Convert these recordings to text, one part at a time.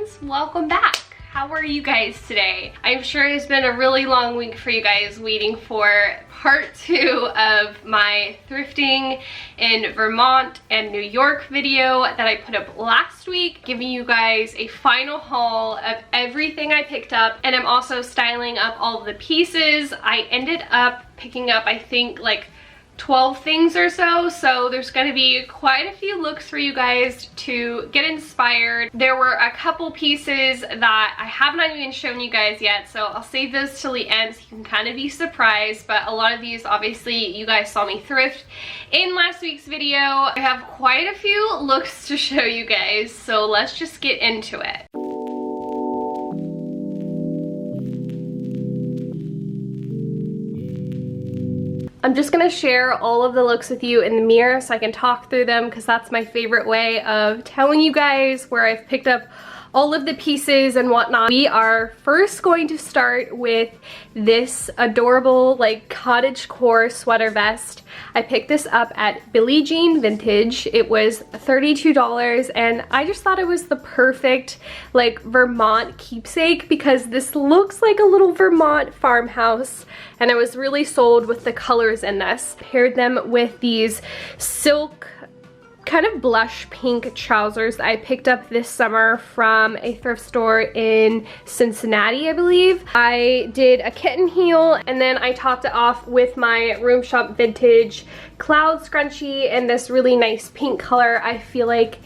friends, welcome back. How are you guys today? I'm sure it's been a really long week for you guys waiting for part 2 of my thrifting in Vermont and New York video that I put up last week, giving you guys a final haul of everything I picked up, and I'm also styling up all of the pieces. I ended up picking up, I think, like 12 things or so there's gonna be quite a few looks for you guys to get inspired. There were a couple pieces that I have not even shown you guys yet, so I'll save those till the end so you can kind of be surprised, but a lot of these, obviously, you guys saw me thrift in last week's video. I have quite a few looks to show you guys, so let's just get into it. I'm just gonna share all of the looks with you in the mirror so I can talk through them, because that's my favorite way of telling you guys where I've picked up all of the pieces and whatnot. We are first going to start with this adorable like cottagecore sweater vest. I picked this up at Billie Jean Vintage. It was $32 and I just thought it was the perfect like Vermont keepsake, because this looks like a little Vermont farmhouse and I was really sold with the colors in this. Paired them with these silk kind of blush pink trousers that I picked up this summer from a thrift store in Cincinnati, I believe. I did a kitten heel and then I topped it off with my Room Shop Vintage cloud scrunchie in this really nice pink color. I feel like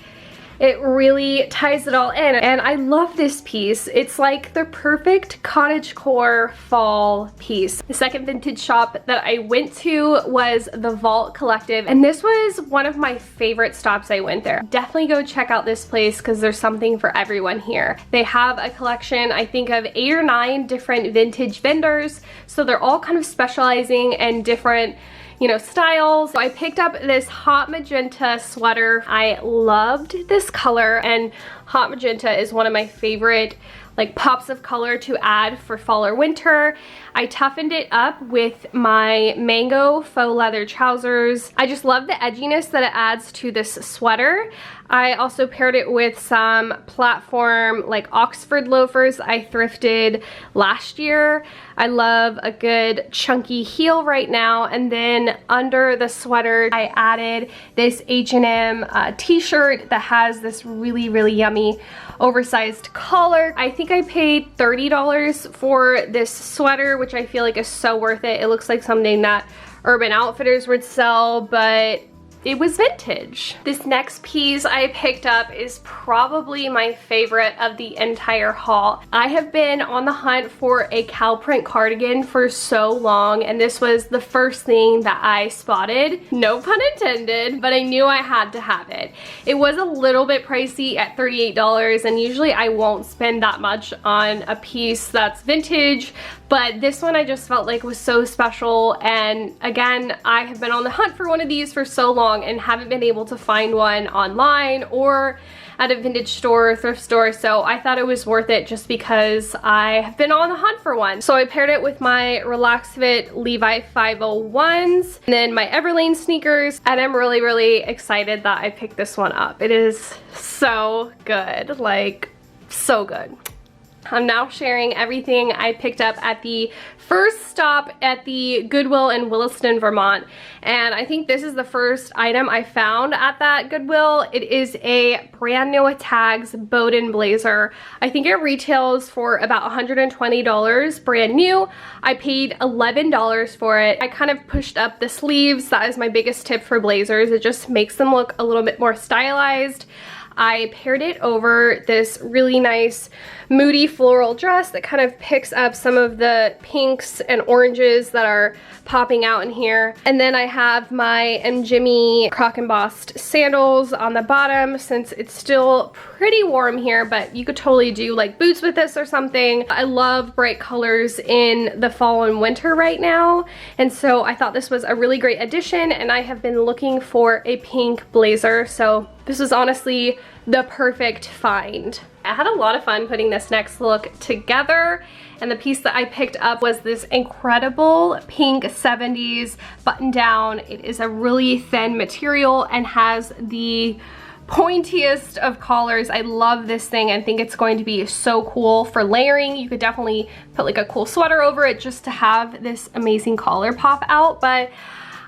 it really ties it all in, and I love this piece. It's like the perfect cottagecore fall piece. The second vintage shop that I went to was the Vault Collective, and this was one of my favorite stops I went there. Definitely go check out this place because there's something for everyone here. They have a collection, I think, of 8 or 9 different vintage vendors, so they're all kind of specializing in different, you know, styles. So I picked up this hot magenta sweater. I loved this color, and hot magenta is one of my favorite like pops of color to add for fall or winter. I toughened it up with my mango faux leather trousers. I just love the edginess that it adds to this sweater. I also paired it with some platform like Oxford loafers I thrifted last year. I love a good chunky heel right now, and then under the sweater I added this H&M t-shirt that has this really yummy oversized collar. I think I paid $30 for this sweater, which I feel like is so worth it. It looks like something that Urban Outfitters would sell, but it was vintage. This next piece I picked up is probably my favorite of the entire haul. I have been on the hunt for a cow print cardigan for so long, and this was the first thing that I spotted. No pun intended, but I knew I had to have it. It was a little bit pricey at $38, and usually I won't spend that much on a piece that's vintage, but this one I just felt like was so special. And again, I have been on the hunt for one of these for so long and haven't been able to find one online or at a vintage store or thrift store, so I thought it was worth it just because I have been on the hunt for one. So I paired it with my Relaxed Fit Levi 501s and then my Everlane sneakers, and I'm really excited that I picked this one up. It is so good, like so good. I'm now sharing everything I picked up at the first stop at the Goodwill in Williston, Vermont. And I think this is the first item I found at that Goodwill. It is a brand new Tags Bowden blazer. I think it retails for about $120 brand new. I paid $11 for it. I kind of pushed up the sleeves. That is my biggest tip for blazers. It just makes them look a little bit more stylized. I paired it over this really nice moody floral dress that kind of picks up some of the pinks and oranges that are popping out in here. And then I have my Jimmy Croc embossed sandals on the bottom, since it's still pretty warm here, but you could totally do like boots with this or something. I love bright colors in the fall and winter right now, and so I thought this was a really great addition, and I have been looking for a pink blazer, so this was honestly the perfect find. I had a lot of fun putting this next look together, and the piece that I picked up was this incredible pink 70s button down. It is a really thin material and has the pointiest of collars. I love this thing. I think it's going to be so cool for layering. You could definitely put like a cool sweater over it just to have this amazing collar pop out. But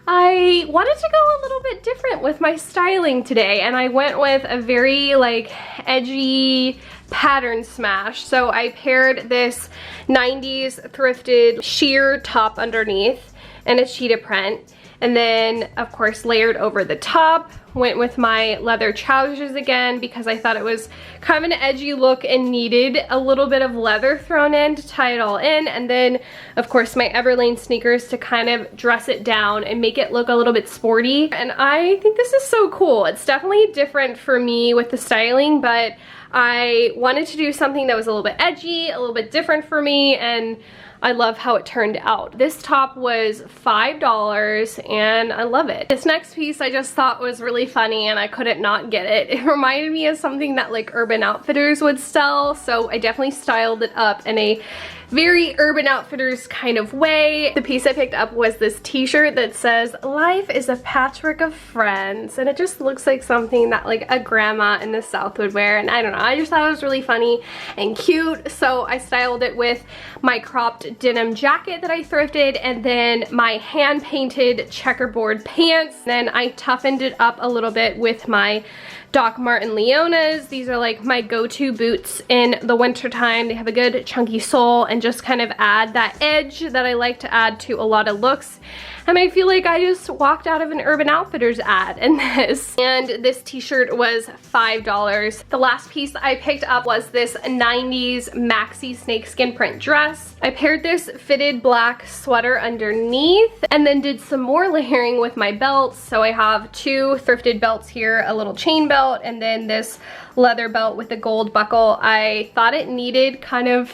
I wanted to go a little bit different with my styling today, and I went with a very like edgy pattern smash. So I paired this 90s thrifted sheer top underneath and a cheetah print, and then of course layered over the top. Went with my leather trousers again because I thought it was kind of an edgy look and needed a little bit of leather thrown in to tie it all in. And then of course my Everlane sneakers to kind of dress it down and make it look a little bit sporty. And I think this is so cool. It's definitely different for me with the styling, but I wanted to do something that was a little bit edgy, a little bit different for me, and I love how it turned out. This top was $5 and I love it. This next piece I just thought was really funny and I couldn't not get it. It reminded me of something that like Urban Outfitters would sell, so I definitely styled it up in a very Urban Outfitters kind of way. The piece I picked up was this t-shirt that says, "Life is a patchwork of friends," and it just looks like something that like a grandma in the South would wear, and I don't know, I just thought it was really funny and cute, so I styled it with my cropped denim jacket that I thrifted and then my hand-painted checkerboard pants. Then I toughened it up a little bit with my Doc Martin Leonas. These are like my go-to boots in the winter time. They have a good chunky sole and just kind of add that edge that I like to add to a lot of looks. And I feel like I just walked out of an Urban Outfitters ad in this. And this t-shirt was $5. The last piece I picked up was this 90s Maxi snakeskin print dress. I paired this fitted black sweater underneath and then did some more layering with my belts. So I have two thrifted belts here, a little chain belt and then this leather belt with a gold buckle. I thought it needed kind of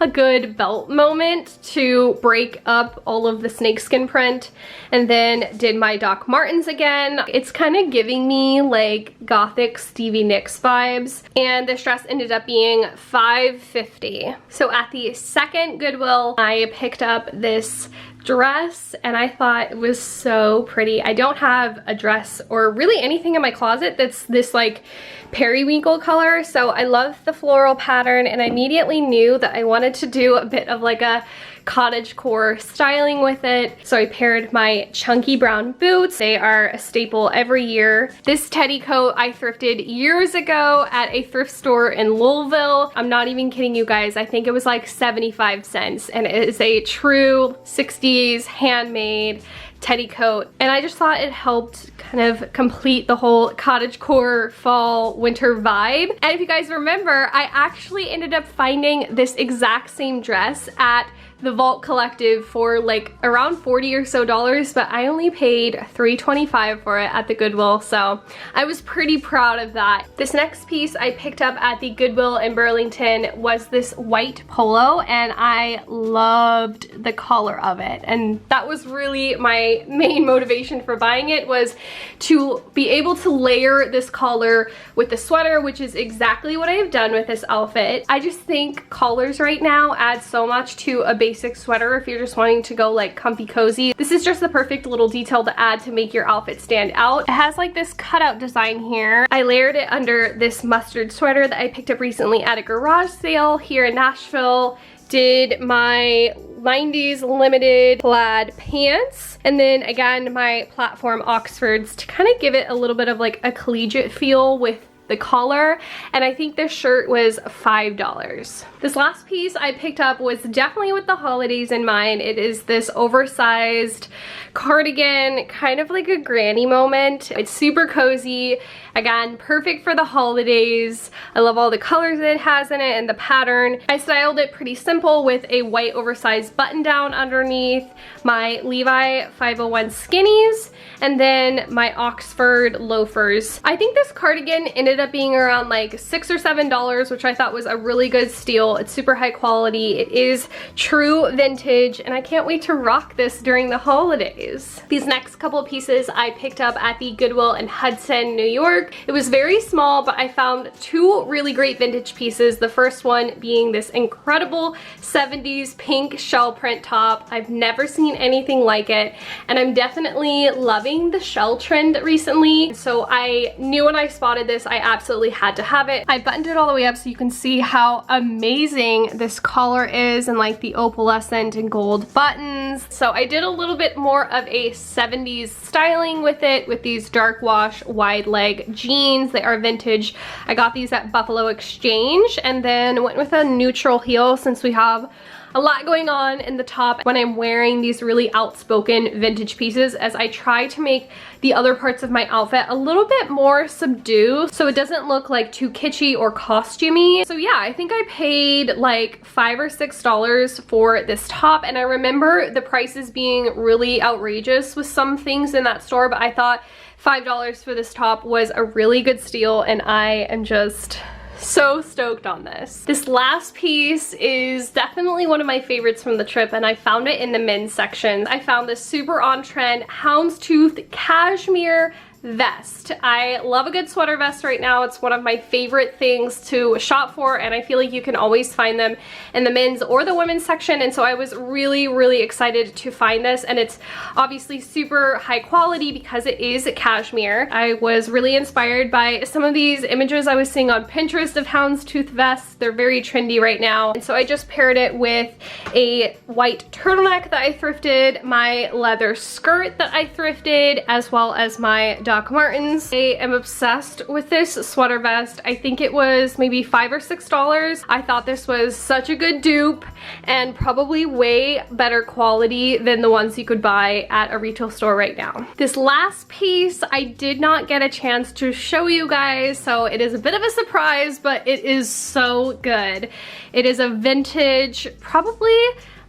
a good belt moment to break up all of the snakeskin print, and then did my Doc Martens again. It's kind of giving me like gothic Stevie Nicks vibes, and this dress ended up being $5.50. So at the second Goodwill, I picked up this dress and I thought it was so pretty. I don't have a dress or really anything in my closet that's this like periwinkle color, so I love the floral pattern and I immediately knew that I wanted to do a bit of like a cottagecore styling with it. So I paired my chunky brown boots. They are a staple every year. This teddy coat I thrifted years ago at a thrift store in Louisville. I'm not even kidding you guys. I think it was like 75 cents and it is a true 60s handmade teddy coat, and I just thought it helped kind of complete the whole cottagecore fall winter vibe. And if you guys remember, I actually ended up finding this exact same dress at the Vault Collective for like around $40 or so, but I only paid $3.25 for it at the Goodwill, so I was pretty proud of that. This next piece I picked up at the Goodwill in Burlington was this white polo, and I loved the color of it, and that was really my main motivation for buying it, was to be able to layer this collar with the sweater, which is exactly what I have done with this outfit. I just think collars right now add so much to a basic sweater if you're just wanting to go like comfy cozy. This is just the perfect little detail to add to make your outfit stand out. It has like this cutout design here. I layered it under this mustard sweater that I picked up recently at a garage sale here in Nashville. Did my 90s limited plaid pants, and then again my platform Oxfords to kind of give it a little bit of like a collegiate feel with the collar, and I think this shirt was $5. This last piece I picked up was definitely with the holidays in mind. It is this oversized cardigan, kind of like a granny moment. It's super cozy. Again, perfect for the holidays. I love all the colors it has in it and the pattern. I styled it pretty simple with a white oversized button down underneath, my Levi 501 skinnies, and then my Oxford loafers. I think this cardigan ended ended up being around like $6 or $7, which I thought was a really good steal. It's super high quality. It is true vintage, and I can't wait to rock this during the holidays. These next couple of pieces I picked up at the Goodwill in Hudson, New York. It was very small, but I found two really great vintage pieces. The first one being this incredible 70s pink shell print top. I've never seen anything like it, and I'm definitely loving the shell trend recently. So I knew when I spotted this, I absolutely had to have it. I buttoned it all the way up so you can see how amazing this collar is, and like the opalescent and gold buttons. So I did a little bit more of a 70s styling with it, with these dark wash wide leg jeans. They are vintage. I got these at Buffalo Exchange, and then went with a neutral heel since we have a lot going on in the top when I'm wearing these really outspoken vintage pieces, as I try to make the other parts of my outfit a little bit more subdued so it doesn't look like too kitschy or costumey. So yeah, I think I paid like $5 or $6 for this top, and I remember the prices being really outrageous with some things in that store, but I thought $5 for this top was a really good steal, and I am just so stoked on this. This last piece is definitely one of my favorites from the trip, and I found it in the men's section. I found this super on trend Houndstooth cashmere vest. I love a good sweater vest right now. It's one of my favorite things to shop for, and I feel like you can always find them in the men's or the women's section, and so I was really excited to find this, and it's obviously super high quality because it is cashmere. I was really inspired by some of these images I was seeing on Pinterest of Houndstooth vests. They're very trendy right now, and so I just paired it with a white turtleneck that I thrifted, my leather skirt that I thrifted, as well as my Doc Martens. I am obsessed with this sweater vest. I think it was maybe $5 or $6. I thought this was such a good dupe, and probably way better quality than the ones you could buy at a retail store right now. This last piece I did not get a chance to show you guys, so it is a bit of a surprise, but it is so good. It is a vintage, probably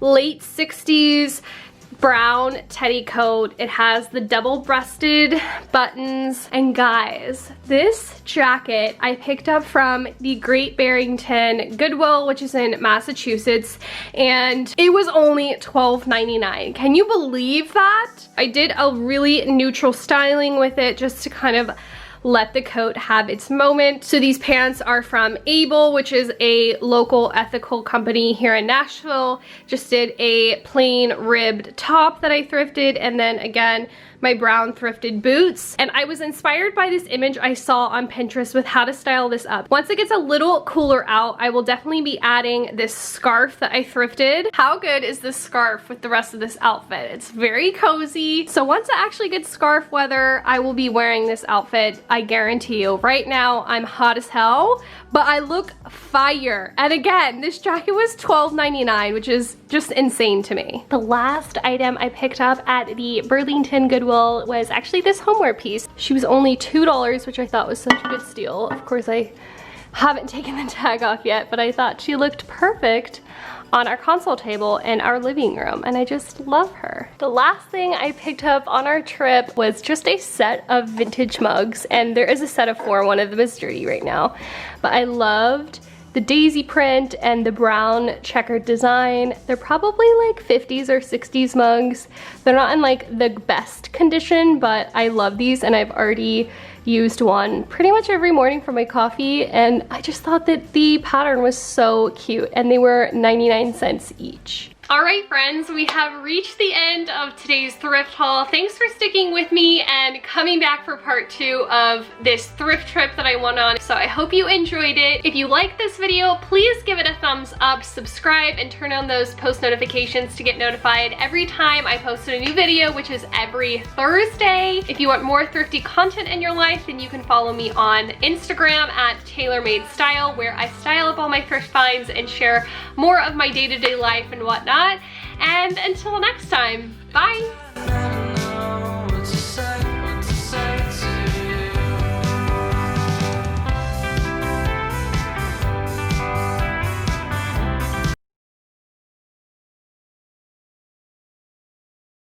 late 60s brown teddy coat. It has the double-breasted buttons, and guys, this jacket I picked up from the Great Barrington Goodwill, which is in Massachusetts, and it was only $12.99. Can you believe that? I did a really neutral styling with it just to kind of let the coat have its moment. So these pants are from Able, which is a local ethical company here in Nashville. Just did a plain ribbed top that I thrifted, and then again my brown thrifted boots. And I was inspired by this image I saw on Pinterest with how to style this up. Once it gets a little cooler out, I will definitely be adding this scarf that I thrifted. How good is this scarf with the rest of this outfit? It's very cozy. So once it actually gets scarf weather, I will be wearing this outfit, I guarantee you. Right now I'm hot as hell, but I look fire. And again, this jacket was $12.99, which is just insane to me. The last item I picked up at the Burlington Goodwill was actually this homeware piece. She was only $2, which I thought was such a good steal. Of course, I haven't taken the tag off yet, but I thought she looked perfect on our console table in our living room, and I just love her. The last thing I picked up on our trip was just a set of vintage mugs, and there is a set of 4. One of them is dirty right now, but I loved the daisy print and the brown checkered design. They're probably like 50s or 60s mugs. They're not in like the best condition, but I love these, and I've already used one pretty much every morning for my coffee, and I just thought that the pattern was so cute, and they were 99 cents each. Alright friends, we have reached the end of today's thrift haul. Thanks for sticking with me and coming back for part 2 of this thrift trip that I went on. So I hope you enjoyed it. If you liked this video, please give it a thumbs up, subscribe, and turn on those post notifications to get notified every time I post a new video, which is every Thursday. If you want more thrifty content in your life, then you can follow me on Instagram at TaylorMadeStyle, where I style up all my thrift finds and share more of my day-to-day life and whatnot. And until next time, bye!